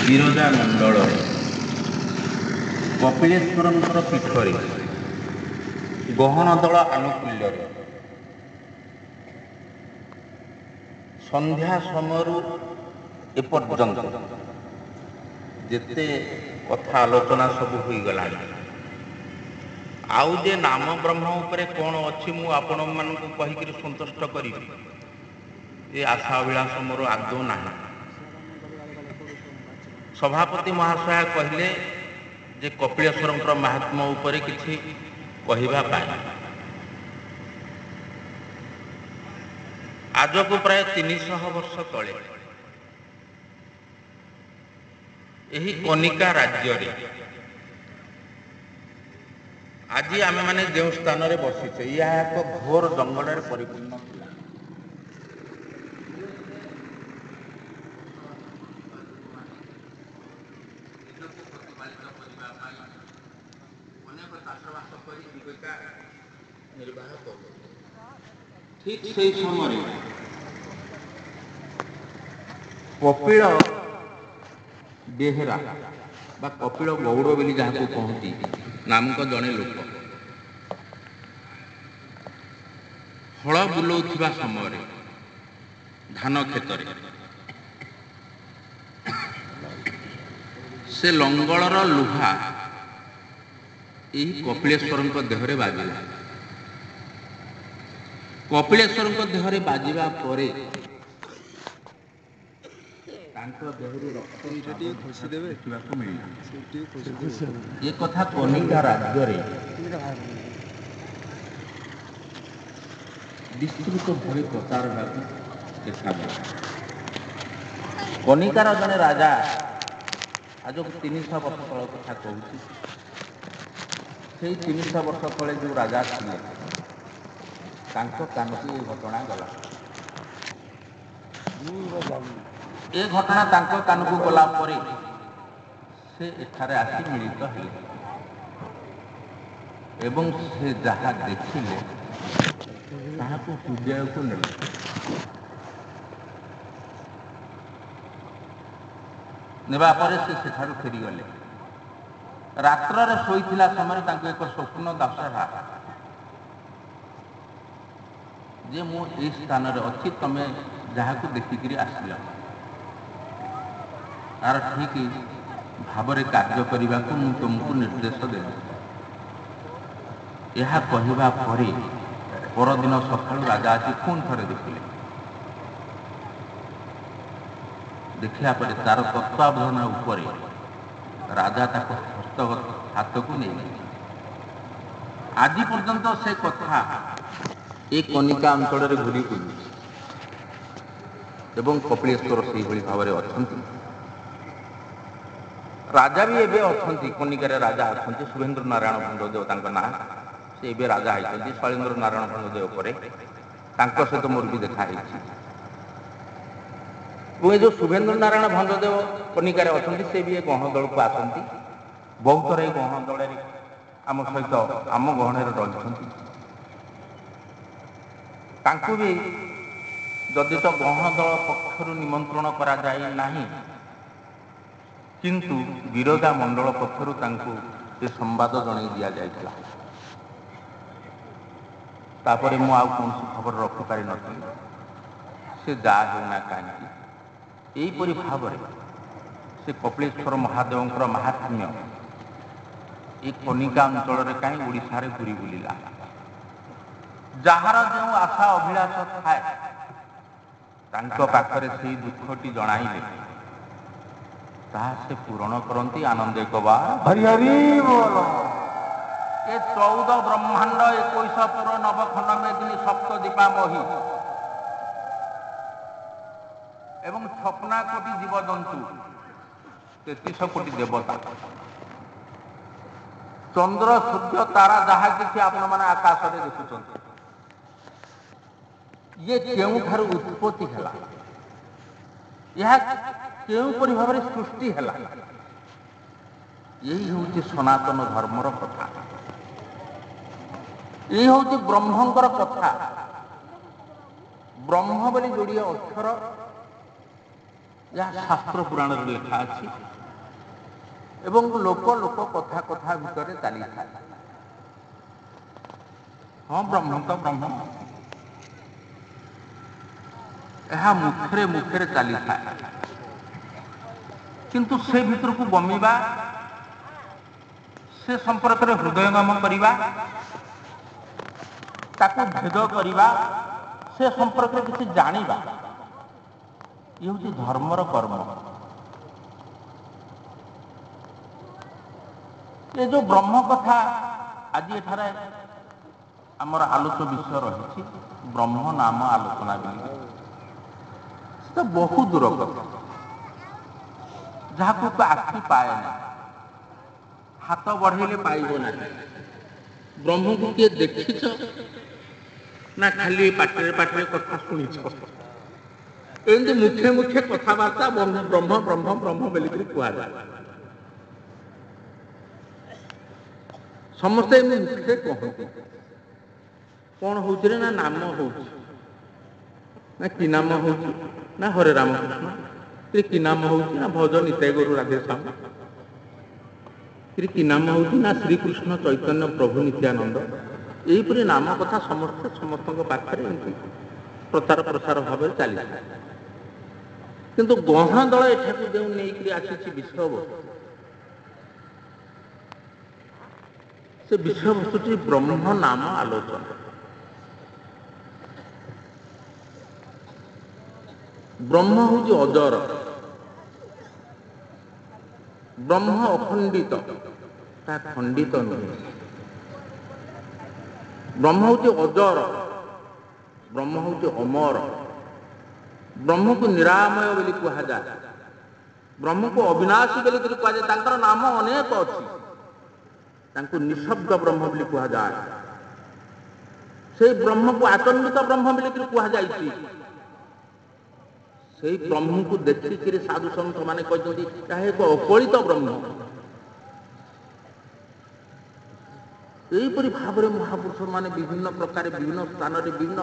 ବିରଜା ମଣ୍ଡଳରେ କପିଳେଶ୍ୱରଙ୍କର ପୀଠରେ ଗହନ ଦଳ ଆନୁକୂଲ୍ୟରେ ସନ୍ଧ୍ୟା ସମୟରୁ ଏପର୍ଯ୍ୟନ୍ତ ଯେତେ କଥା ଆଲୋଚନା ସବୁ ହୋଇଗଲାଣି। ଆଉ ଯେ ନାମ ବ୍ରହ୍ମ ଉପରେ କ'ଣ ଅଛି ମୁଁ ଆପଣମାନଙ୍କୁ କହିକିରି ସନ୍ତୁଷ୍ଟ କରିବି, ଏ ଆଶା ଅଭିଳାଷ ମୋର ଆଦୌ ନାହିଁ। ସଭାପତି ମହାଶୟ କହିଲେ ଯେ କପିଳେଶ୍ୱରଙ୍କର ମାହାତ୍ମ୍ୟ ଉପରେ କିଛି କହିବା ପାଇଁ। ଆଜକୁ ପ୍ରାୟ 300 ବର୍ଷ ତଳେ ଏହି କନିକା ରାଜ୍ୟରେ ଆଜି ଆମେମାନେ ଯେଉଁ ସ୍ଥାନରେ ବସିଛେ, ଏହା ଏକ ଘୋର ଜଙ୍ଗଲରେ ପରିପୂର୍ଣ୍ଣ ଥିଲା। ନିଜକୁ ପ୍ରତିପାଳିତ କରିବା ପାଇଁ ଅନେକ ଚାଷବାସ କରି ଜୀବିକା ନିର୍ବାହ କରୁଥିଲେ। ଠିକ୍ ସେହି ସମୟରେ କପିଳ ବେହେରା ବା କପିଳ ଗୌଡ଼ ବୋଲି ଯାହାକୁ କହନ୍ତି ନାମକ ଜଣେ ଲୋକ ହଳ ବୁଲାଉଥିବା ସମୟରେ ଧାନ କ୍ଷେତରେ ସେ ଲଙ୍ଗଳର ଲୁହା ଏହି କପିଳେଶ୍ୱରଙ୍କ ଦେହରେ ବାଜିଲା। କପିଳେଶ୍ୱରଙ୍କ ଦେହରେ ବାଜିବା ପରେ ତାଙ୍କ ଦେହରୁ ରକ୍ତ ଦେଖିବାକୁ ମିଳିଲା। ଏ କଥା କନିକା ରାଜ୍ୟରେ ବିସ୍ତୃତ ଭାବେ ପ୍ରଚାର ହେବାକୁ ଦେଖାଗଲା। କନିକାର ଜଣେ ରାଜା, ଆଜକୁ 300 ବର୍ଷ ତଳ କଥା କହୁଛି, ସେଇ 300 ବର୍ଷ ତଳେ ଯେଉଁ ରାଜା ଥିଲେ ତାଙ୍କ କାନକୁ ଏ ଘଟଣା ଗଲା। ଏ ଘଟଣା ତାଙ୍କ କାନକୁ ଗଲା ପରେ ସେ ଏଠାରେ ଆସି ମିଳିତ ହେଲେ ଏବଂ ସେ ଯାହା ଦେଖିଲେ ତାହାକୁ ହୃଦୟକୁ ନେଲେ। ନେବା ପରେ ସେ ସେଠାରୁ ଫେରିଗଲେ। ରାତ୍ରରେ ଶୋଇଥିଲା ସମୟରେ ତାଙ୍କୁ ଏକ ସ୍ୱପ୍ନ ଦାସରା ଯେ ମୁଁ ଏହି ସ୍ଥାନରେ ଅଛି, ତମେ ଯାହାକୁ ଦେଖିକିରି ଆସିଲ ତାର ଠିକ୍ ଭାବରେ କାର୍ଯ୍ୟ କରିବାକୁ ମୁଁ ତୁମକୁ ନିର୍ଦ୍ଦେଶ ଦେବି। ଏହା କହିବା ପରେ ପରଦିନ ସକାଳୁ ରାଜା ଆସି ପୁଣି ଥରେ ଦେଖିଲେ। ଦେଖିଲା ପରେ ତାର ତତ୍ତ୍ୱାବଧାନ ଉପରେ ରାଜା ତାକୁ ହସ୍ତଗତ ହାତକୁ ନେଇଲେ। ଆଜି ପର୍ଯ୍ୟନ୍ତ ସେ କଥା ଏ କନିକା ଅଞ୍ଚଳରେ ଘୁରି ବୁଲୁଛି ଏବଂ କପିଳେଶ୍ୱର ସେହିଭଳି ଭାବରେ ଅଛନ୍ତି। ରାଜା ବି ଏବେ ଅଛନ୍ତି, କନିକାରେ ରାଜା ଅଛନ୍ତି। ଶୁଭେନ୍ଦ୍ର ନାରାୟଣ ଭଞ୍ଜଦେବ ତାଙ୍କ ନାଁ। ସେ ଏବେ ରାଜା ହେଇଛନ୍ତି। ଶୈଳେନ୍ଦ୍ର ନାରାୟଣ ଭଞ୍ଜଦେବ ପରେ ତାଙ୍କ ସହିତ ମୋର ବି ଦେଖା ହେଇଛି। ଏବଂ ଏ ଯେଉଁ ଶୁଭେନ୍ଦ୍ର ନାରାୟଣ ଭଞ୍ଜଦେବ କନିକାରେ ଅଛନ୍ତି, ସେ ବି ଏ ଗହଣ ଦଳକୁ ଆସନ୍ତି। ବହୁତ ଥର ଏ ଗହଣ ଦଳରେ ଆମ ସହିତ ଆମ ଗହଣରେ ରହିଛନ୍ତି। ତାଙ୍କୁ ବି ଯଦି ତ ଗହଣ ଦଳ ପକ୍ଷରୁ ନିମନ୍ତ୍ରଣ କରାଯାଇ ନାହିଁ, କିନ୍ତୁ ବିରଜା ମଣ୍ଡଳ ପକ୍ଷରୁ ତାଙ୍କୁ ସେ ସମ୍ବାଦ ଜଣାଇ ଦିଆଯାଇଥିଲା। ତାପରେ ମୁଁ ଆଉ କୌଣସି ଖବର ରଖିପାରିନଥିଲି। ସେ ଯାହା ହେଉନା କାହିଁକି, ଏହିପରି ଭାବରେ ସେ କପିଳେଶ୍ୱର ମହାଦେବଙ୍କର ମାହାତ୍ମ୍ୟ ଏ କନିକା ଅଞ୍ଚଳରେ କାହିଁ ଓଡ଼ିଶାରେ ଘୁରି ବୁଲିଲା। ଯାହାର ଯେଉଁ ଆଶା ଅଭିଳାଷ ଥାଏ ତାଙ୍କ ପାଖରେ ସେଇ ଦୁଃଖଟି ଜଣାଇଲେ ତାହା ସେ ପୂରଣ କରନ୍ତି। ଆନନ୍ଦ ଏକବାର ହରି ହରି ବୋଲ। ଏ 14 ବ୍ରହ୍ମାଣ୍ଡ 21 ପୁର ନବଖଣ୍ଡ ମେଦିନୀ ସପ୍ତ ଦୀପା ମହି ଏବଂ 56 କୋଟି ଜୀବଜନ୍ତୁ, 33 କୋଟି ଦେବତା, ଚନ୍ଦ୍ର ସୂର୍ଯ୍ୟ ତାରା ଯାହା କିଛି ଆପଣମାନେ ଆକାଶରେ ଦେଖୁଛନ୍ତି, ଇଏ କେଉଁଠାରୁ ଉତ୍ପତ୍ତି ହେଲା, ଏହା କେଉଁପରି ଭାବରେ ସୃଷ୍ଟି ହେଲା, ଏହି ହେଉଛି ସନାତନ ଧର୍ମର କଥା। ଏହି ହେଉଛି ବ୍ରହ୍ମଙ୍କର କଥା। ବ୍ରହ୍ମ ବୋଲି ଯୋଡ଼ିଏ ଅକ୍ଷର ଯାହା ଶାସ୍ତ୍ର ପୁରାଣରେ ଲେଖା ଅଛି ଏବଂ ଲୋକ କଥା ଭିତରେ ଚାଲିଥାଏ। ହଁ ବ୍ରହ୍ମ ତ ବ୍ରହ୍ମ, ଏହା ମୁଖରେ ଚାଲିଥାଏ, କିନ୍ତୁ ସେ ଭିତରକୁ ବମିବା, ସେ ସମ୍ପର୍କରେ ହୃଦୟଙ୍ଗମ କରିବା, ତାକୁ ଭେଦ କରିବା, ସେ ସମ୍ପର୍କରେ କିଛି ଜାଣିବା, ଇଏ ହେଉଛି ଧର୍ମର କର୍ମ। ଏ ଯେଉଁ ବ୍ରହ୍ମ କଥା ଆଜି ଏଠାରେ ଆମର ଆଲୋଚ୍ୟ ବିଷୟ ରହିଛି, ବ୍ରହ୍ମ ନାମ ଆଲୋଚନା ବୋଲି, ସେ ବହୁ ଦୂର କଥା, ଯାହାକୁ ଆଖି ପାଏ ନାହିଁ, ହାତ ବଢ଼େଇଲେ ପାଇବ ନାହିଁ। ବ୍ରହ୍ମକୁ କିଏ ଦେଖିଛ ନା ଖାଲି ପାଟିରେ କଥା ଶୁଣିଛ? ଏମିତି ମୁଖେ କଥାବାର୍ତ୍ତା ବ୍ରହ୍ମ ବୋଲିକରି କୁହାଯାଏ। ସମସ୍ତେ ଏମିତି ମୁଖରେ କହନ୍ତି। କ'ଣ ହଉଛି ରେ? ନା ନାମ ହଉଛି, ନା କି ନାମ ହଉଛି? ନା ହରେ ରାମକୃଷ୍ଣ। କି ନାମ ହଉଛି? ନା ଭଜ ନିତାଇ ଗୌର ରାଧେ ଶ୍ୟାମ। କି ନାମ ହଉଛି? ନା ଶ୍ରୀକୃଷ୍ଣ ଚୈତନ୍ୟ ପ୍ରଭୁ ନିତ୍ୟାନନ୍ଦ। ଏହିପରି ନାମ କଥା ସମସ୍ତଙ୍କ ପାଖରେ ଏମିତି ପ୍ରଚାର ପ୍ରସାର ଭାବରେ ଚାଲିଥାଏ। କିନ୍ତୁ ଗହଣ ଦଳ ଏଠାକୁ ଯେଉଁ ନେଇକରି ଆସିଛି ବିଷୟବସ୍ତୁ, ସେ ବିଷୟବସ୍ତୁଟି ବ୍ରହ୍ମ ନାମ ଆଲୋଚନା। ବ୍ରହ୍ମ ହେଉଛି ଅଜର, ବ୍ରହ୍ମ ଅଖଣ୍ଡିତ, ତା ଖଣ୍ଡିତ ନୁହେଁ। ବ୍ରହ୍ମ ହେଉଛି ଅଜର, ବ୍ରହ୍ମ ହେଉଛି ଅମର। ବ୍ରହ୍ମକୁ ନିରାମୟ ବୋଲି କୁହାଯାଏ, ବ୍ରହ୍ମକୁ ଅବିନାଶୀ ବୋଲି କୁହାଯାଏ। ତାଙ୍କର ନାମ ଅନେକ ଅଛି। ତାଙ୍କୁ ନିଃଶବ୍ଦ ବ୍ରହ୍ମ ବୋଲି କୁହାଯାଏ। ସେଇ ବ୍ରହ୍ମକୁ ଆଚମ୍ବିତ ବ୍ରହ୍ମ ବୋଲି କୁହାଯାଇଛି। ସେଇ ବ୍ରହ୍ମକୁ ଦେଖିକିରି ସାଧୁ ସନ୍ଥ ମାନେ କହିଛନ୍ତି ଏହା ଏକ ଅକଳିତ ବ୍ରହ୍ମ। ଏହିପରି ଭାବରେ ମହାପୁରୁଷ ମାନେ ବିଭିନ୍ନ ପ୍ରକାର, ବିଭିନ୍ନ ସ୍ଥାନରେ, ବିଭିନ୍ନ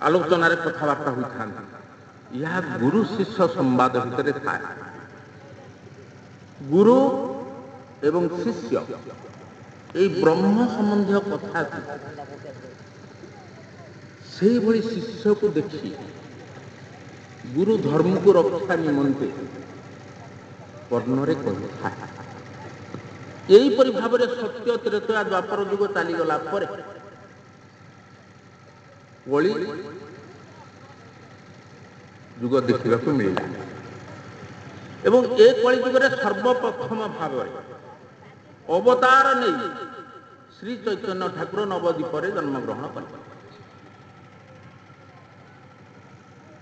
ଆଲୋଚନାରେ କଥାବାର୍ତ୍ତା ହୋଇଥାନ୍ତି। ଏହା ଗୁରୁ ଶିଷ୍ୟ ସମ୍ବାଦ ଭିତରେ ଥାଏ। ଗୁରୁ ଏବଂ ଶିଷ୍ୟ ଏହି ବ୍ରହ୍ମ ସମ୍ବନ୍ଧୀୟ କଥାକୁ ସେଇଭଳି ଶିଷ୍ୟକୁ ଦେଖି ଗୁରୁ ଧର୍ମକୁ ରକ୍ଷା ନିମନ୍ତେ ବର୍ଣ୍ଣରେ କହିଥାଏ। ଏହିପରି ଭାବରେ ସତ୍ୟ ତ୍ରେତୟା ଦ୍ୱାପର ଯୁଗ ଚାଲିଗଲା ପରେ କଳି ଯୁଗ ଦେଖିବାକୁ ମିଳିଲା ଏବଂ ଏ କଳି ଯୁଗରେ ସର୍ବପ୍ରଥମ ଭାବରେ ଅବତାର ନେଇ ଶ୍ରୀ ଚୈତନ୍ୟ ଠାକୁର ନବଦ୍ୱୀପରେ ଜନ୍ମଗ୍ରହଣ କଲେ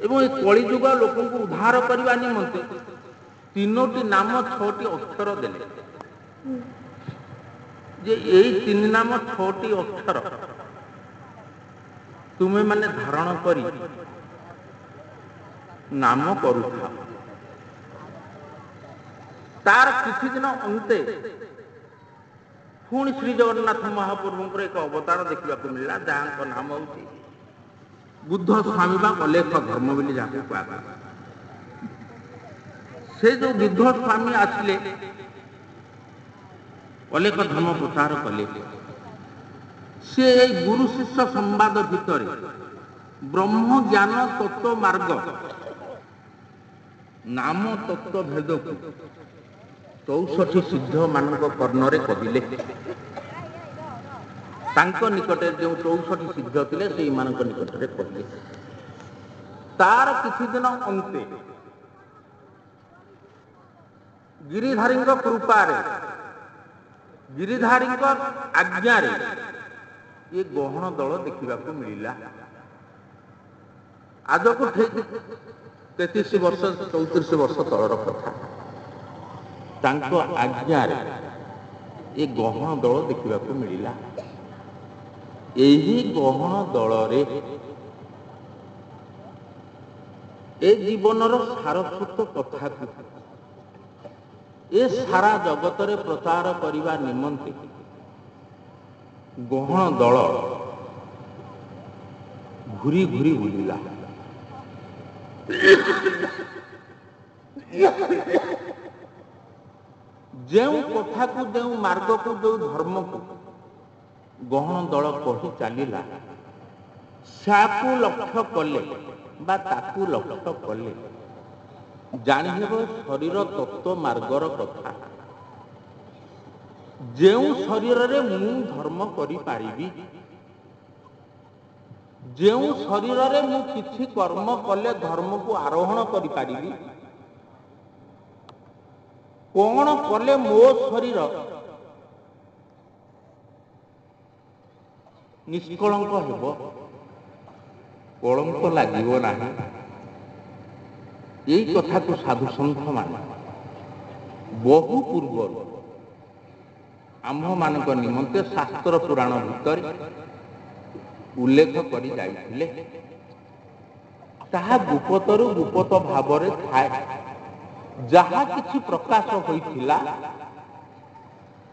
ଏବଂ ଏ କଳି ଯୁଗ ଲୋକଙ୍କୁ ଉଦ୍ଧାର କରିବା ନିମନ୍ତେ 3ଟି ନାମ 6ଟି ଅକ୍ଷର ଦେଲେ ଯେ ଏଇ 3 ନାମ 6ଟି ଅକ୍ଷର ତୁମେ ମାନେ ଧାରଣ କରି ନାମ କରୁଥାଅ। ତାର କିଛି ଦିନ ଅନ୍ତେ ପୁଣି ଶ୍ରୀ ଜଗନ୍ନାଥ ମହାପ୍ରଭୁଙ୍କର ଏକ ଅବତାର ଦେଖିବାକୁ ମିଳିଲା, ଯାହାଙ୍କ ନାମ ହେଉଛି ବୁଦ୍ଧ ସ୍ୱାମୀ ବା ଅଲେଖ ଧର୍ମ ବୋଲି ଯାହାକୁ କୁହାଯାଏ। ସେ ଯେଉଁ ବୁଦ୍ଧ ସ୍ୱାମୀ ଆସିଲେ, ଅଲେଖ ଧର୍ମ ପ୍ରଚାର କଲେ, ସେ ଏଇ ଗୁରୁ ଶିଷ୍ୟ ସମ୍ବାଦ ଭିତରେ ବ୍ରହ୍ମ ଜ୍ଞାନ ତତ୍ତ୍ୱ ମାର୍ଗ ନାମ ତତ୍ତ୍ୱ ଭେଦକୁ 64 ସିଦ୍ଧ ମାନଙ୍କ କର୍ଣ୍ଣରେ କହିଲେ। ତାଙ୍କ ନିକଟରେ ଯେଉଁ 64 ସିଦ୍ଧ ଥିଲେ ସେଇମାନଙ୍କ ନିକଟରେ କହିଲେ। ତାର କିଛି ଦିନ ଅନ୍ତେ ଗିରିଧାରୀଙ୍କ କୃପାରେ, ଗିରିଧାରୀଙ୍କ ଆଜ୍ଞାରେ ଏ ଗହଣ ଦଳ ଦେଖିବାକୁ ମିଳିଲା। ଆଜକୁ ଠିକ 33 ବର୍ଷ 34 ବର୍ଷ ତଳର କଥା। ତାଙ୍କ ଆଜ୍ଞାରେ ଏ ଗହଣ ଦଳ ଦେଖିବାକୁ ମିଳିଲା। ଏହି ଗହଣ ଦଳରେ ଏ ଜୀବନର ସାରସ୍ୱତ କଥାକୁ ଏ ସାରା ଜଗତରେ ପ୍ରଚାର କରିବା ନିମନ୍ତେ ଗହଣ ଦଳ ଘୁରି ଘୁରି ବୁଲିଲା। ଯେଉଁ କଥାକୁ, ଯେଉଁ ମାର୍ଗକୁ, ଯେଉଁ ଧର୍ମକୁ ଗହଣ ଦଳ କହି ଚାଲିଲା, ସାକୁ ଲକ୍ଷ୍ୟ କଲେ ବା ତାକୁ ଲକ୍ଷ୍ୟ କଲେ ଜାଣିହେବ ଶରୀର ତତ୍ତ୍ୱ ମାର୍ଗର କଥା। ଯେଉଁ ଶରୀରରେ ମୁଁ ଧର୍ମ କରିପାରିବି, ଯେଉଁ ଶରୀରରେ ମୁଁ କିଛି କର୍ମ କଲେ ଧର୍ମକୁ ଆରୋହଣ କରିପାରିବି, କଣ କଲେ ମୋ ଶରୀର ନିଷ୍କଳଙ୍କ ହେବ, କଳଙ୍କ ଲାଗିବ ନାହିଁ, ଏଇ କଥାକୁ ସାଧୁସନ୍ଥମାନେ ବହୁ ପୂର୍ବରୁ ଆମ୍ଭମାନଙ୍କ ନିମନ୍ତେ ଶାସ୍ତ୍ର ପୁରାଣ ଭିତରେ ଉଲ୍ଲେଖ କରି ଯାଇଥିଲେ। ତାହା ଗୁପତରୁ ଗୁପତ ଭାବରେ ଥାଏ। ଯାହା କିଛି ପ୍ରକାଶ ହୋଇଥିଲା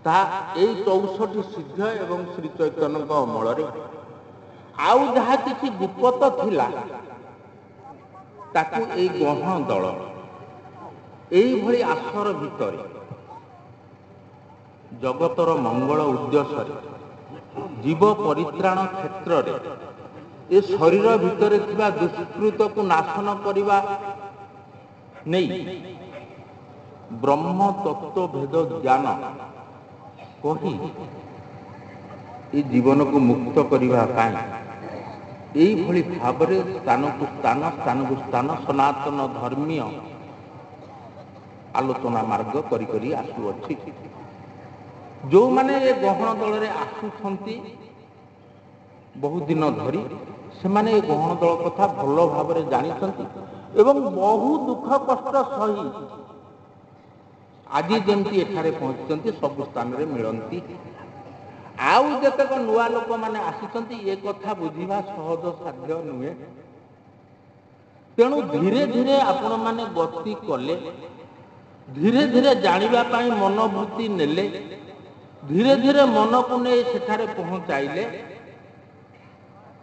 ତାହା ଏଇ 64 ସିଦ୍ଧ ଏବଂ ଶ୍ରୀ ଚୈତନ୍ୟଙ୍କ ଅମଳରେ। ଆଉ ଯାହା କିଛି ଗୁପତ ଥିଲା ତାକୁ ଏଇ ଗହଣ ଦଳ ଏଇଭଳି ଆସର ଭିତରେ ଜଗତର ମଙ୍ଗଳ ଉଦ୍ଦେଶ୍ୟରେ, ଜୀବ ପରିତ୍ରାଣ କ୍ଷେତ୍ରରେ ଏ ଶରୀର ଭିତରେ ଥିବା ଦୁଷ୍କୃତକୁ ନାଶନ କରିବା ନେଇ ବ୍ରହ୍ମ ତତ୍ତ୍ୱ ଭେଦ ଜ୍ଞାନ କହି ଏ ଜୀବନକୁ ମୁକ୍ତ କରିବା ପାଇଁ ଏଇଭଳି ଭାବରେ ସ୍ଥାନକୁ ସ୍ଥାନ, ସ୍ଥାନକୁ ସ୍ଥାନ ସନାତନ ଧର୍ମୀୟ ଆଲୋଚନା ମାର୍ଗ କରି କରି ଆସୁଅଛି। ଯେଉଁମାନେ ଏ ଗହଣ ଦଳରେ ଆସୁଛନ୍ତି ବହୁଦିନ ଧରି, ସେମାନେ ଏ ଗହଣ ଦଳ କଥା ଭଲ ଭାବରେ ଜାଣିଛନ୍ତି ଏବଂ ବହୁ ଦୁଃଖ କଷ୍ଟ ସହି ଆଜି ଯେମିତି ଏଠାରେ ପହଞ୍ଚିଛନ୍ତି, ସବୁ ସ୍ଥାନରେ ମିଳନ୍ତି। ଆଉ ଯେତେକ ନୂଆ ଲୋକମାନେ ଆସିଛନ୍ତି, ଏ କଥା ବୁଝିବା ସହଜ ସାଧ୍ୟ ନୁହେଁ। ତେଣୁ ଧୀରେ ଧୀରେ ଆପଣମାନେ ଗତି କଲେ, ଧୀରେ ଧୀରେ ଜାଣିବା ପାଇଁ ମନୋବୃତ୍ତି ନେଲେ, ଧୀରେ ଧୀରେ ମନକୁ ନେଇ ସେଠାରେ ପହଞ୍ଚାଇଲେ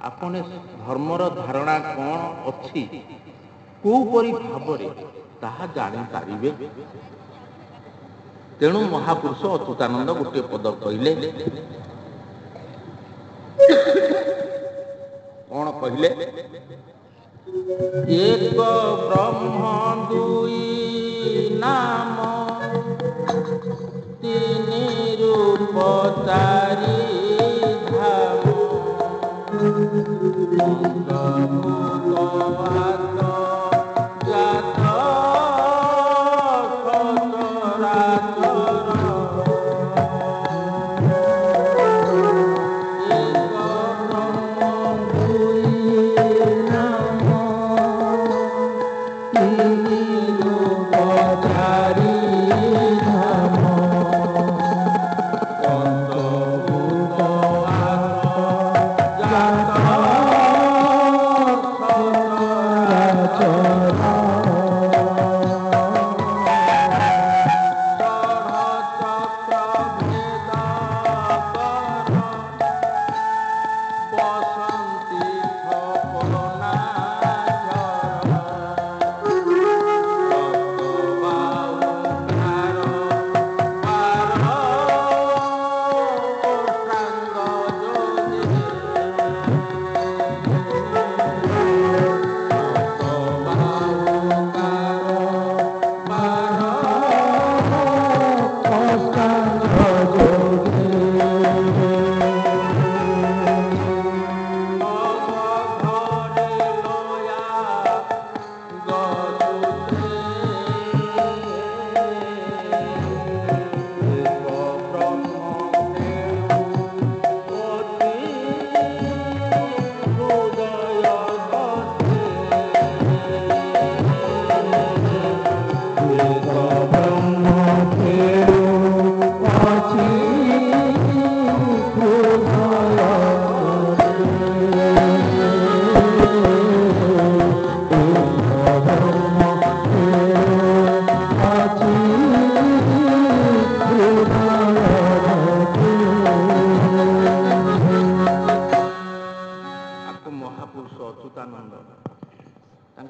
ଆପଣ ଧର୍ମର ଧାରଣା କ'ଣ ଅଛି, କୋଉପରି ଭାବରେ ତାହା ଜାଣିପାରିବେ। ତେଣୁ ମହାପୁରୁଷ ଅଚ୍ୟୁତାନନ୍ଦ ଗୋଟିଏ ପଦ କହିଲେ। କ'ଣ କହିଲେ? ଏକ ବ୍ରହ୍ମ ଦୁଇ ନାମ, ତିନି ରୂପ ଚାରି ଧାମ,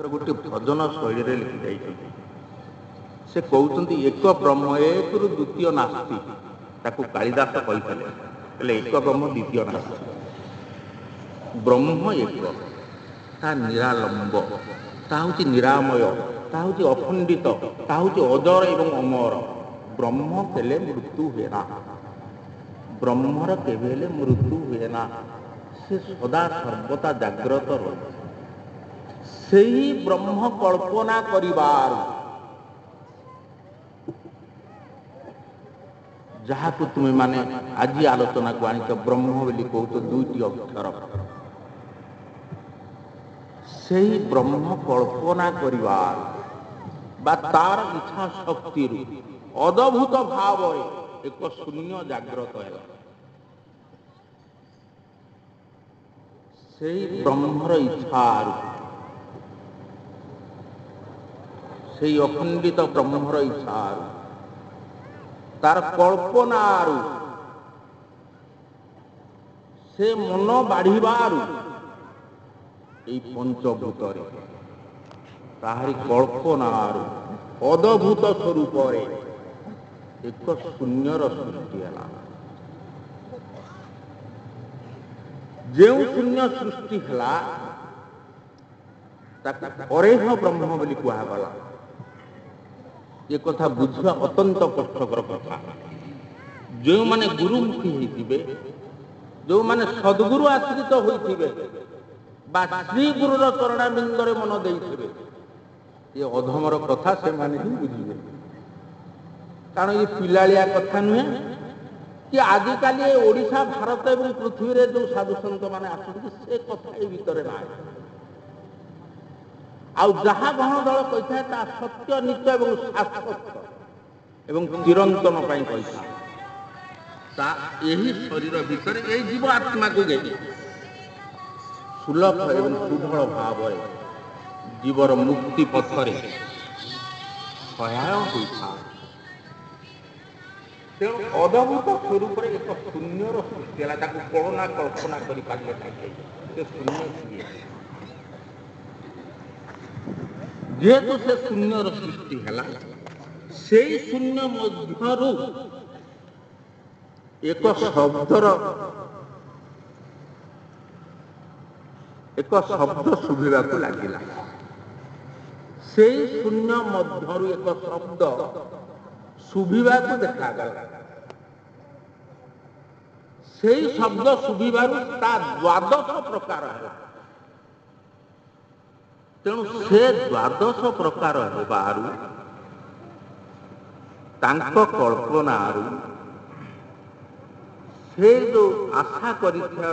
गोटे भजन शैली लिखि जाइछन्ति से कहउछन्ति एक ब्रह्म एकरु द्वितीय नास्ति ताकू कालिदास कहितले हेले एक ब्रह्म द्वितीय नास्ति ब्रह्म एक ता निरालंब ता होची निरामय ता होची अखंडित ता होची अजर एवं अमर ब्रह्म केले मृत्यु हुए ना ब्रह्मर केवेले मृत्यु हुए ना से सदा सर्वदा जाग्रत रहे सेही ब्रह्म कल्पना करिबार जहाँ को तुम्हें माने आज आलोचना को आनी ब्रह्म बोली कहत दुईटी अक्षर सेही ब्रह्म कल्पना करिबार बा तार इच्छा शक्ति अद्भुत भाव एक शून्य जाग्रत है सेही ब्रह्मर इच्छा से अखंडित ब्रह्मर इच्छा तार कल्पनार से मन बाढ़िबार पंचभूत ताहारी कल्पनार अद्भुत स्वरूप एक शून्यर सृष्टि है जो शून्य सृष्टि है अरेह ब्रह्म बोली कहगला ये कथा बुझा अत्यंत कष्टकर कथा जो माने गुरुमुखी होइथिबे जो माने सद्गुरु आश्रित होइथिबे बा श्री गुरुर चरणाबिंदरे मन देइथिबे ये अधमर कथा से माने ही बुझिबे कारण ये पिलालिया कथा नुहे कि आजिकाल ओडिशा भारत एवं पृथ्वी रे जो साधु संत माने आसुछन्ति से कथा ए भितरे ना आउ जहाँ गहन दल कही था सत्य नित्य एवं शाश्वत एवं चिरंतन कही यही शरीर भितर यही जीव आत्मा को गई सुलभ एवं सुढल भाव जीवर मुक्ति पथरे सहायक होता तेणु अद्भुत स्वरूप एक शून्यर सृष्टि है कल्पना कल्पना कर शून्य जेहेतु से शून्यर सृष्टि है से शून्य मध्यरु एक शब्द शुभिबा को लागिला से शून्य मध्यरु एक शब्द शुभिबा को देखागला से शब्द शुभिबारु ता द्वादश प्रकार है तेणु से द्वादश प्रकार हेबारु तांको कल्पनारु से जो आशा करिथा